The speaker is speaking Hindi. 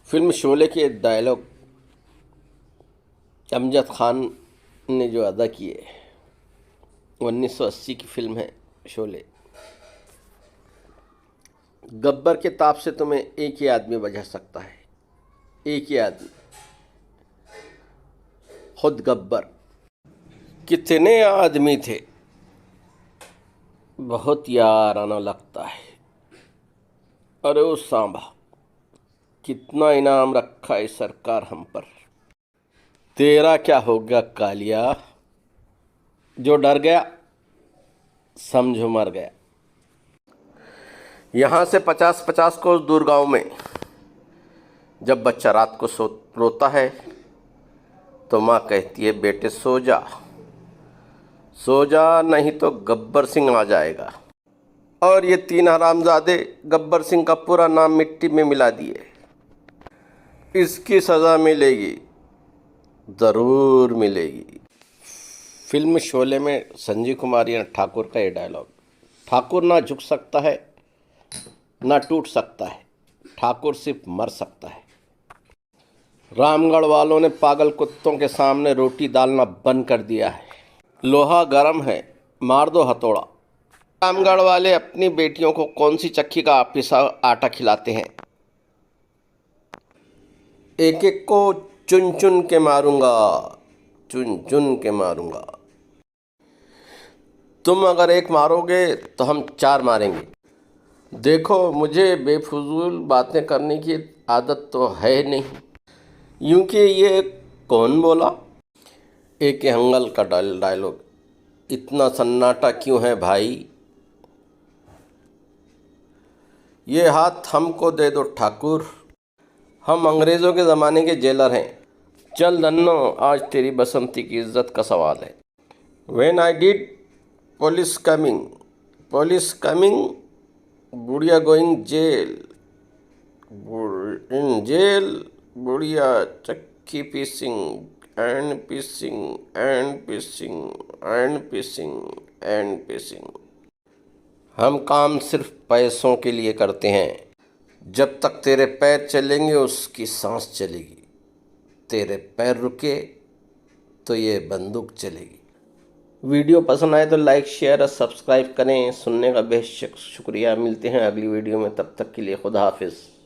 फिल्म शोले के डायलॉग अमजद खान ने जो अदा किए, 1980 की फिल्म है शोले। गब्बर के ताप से तुम्हें एक ही आदमी बचा सकता है, एक ही आदमी, खुद गब्बर। कितने आदमी थे, बहुत याराना लगता है। अरे ओ सांबा, कितना इनाम रखा है सरकार हम पर। तेरा क्या होगा कालिया, जो डर गया समझो मर गया। यहाँ से 50-50 कोस दूर गांव में जब बच्चा रात को रोता है तो माँ कहती है, बेटे सो जा, सो जा, नहीं तो गब्बर सिंह आ जाएगा। और ये तीन हरामजादे गब्बर सिंह का पूरा नाम मिट्टी में मिला दिए। इसकी सज़ा मिलेगी, ज़रूर मिलेगी। फिल्म शोले में संजीव कुमार या ठाकुर का ये डायलॉग, ठाकुर ना झुक सकता है ना टूट सकता है, ठाकुर सिर्फ मर सकता है। रामगढ़ वालों ने पागल कुत्तों के सामने रोटी डालना बंद कर दिया है। लोहा गर्म है, मार दो हथौड़ा। रामगढ़ वाले अपनी बेटियों को कौन सी चक्की का पिसा आटा खिलाते हैं। एक एक को चुन चुन के मारूंगा, चुन चुन के मारूंगा। तुम अगर एक मारोगे तो हम चार मारेंगे। देखो, मुझे बेफजूल बातें करने की आदत तो है नहीं। यूं कि ये कौन बोला। एक हंगल का डायलॉग, इतना सन्नाटा क्यों है भाई। ये हाथ हमको दे दो ठाकुर, हम अंग्रेज़ों के ज़माने के जेलर हैं। चल धन्नो, आज तेरी बसंती की इज्जत का सवाल है। When I did police coming, बुढ़िया गोइंग जेल, इन जेल, बुढ़िया चक्की पीसिंग एंड पीसिंग एंड पीसिंग एंड पीसिंग एंड पीसिंग। हम काम सिर्फ पैसों के लिए करते हैं। जब तक तेरे पैर चलेंगे उसकी सांस चलेगी, तेरे पैर रुके तो ये बंदूक चलेगी। वीडियो पसंद आए तो लाइक शेयर और सब्सक्राइब करें। सुनने का बेहद शुक्रिया। मिलते हैं अगली वीडियो में, तब तक के लिए खुदा हाफिज़।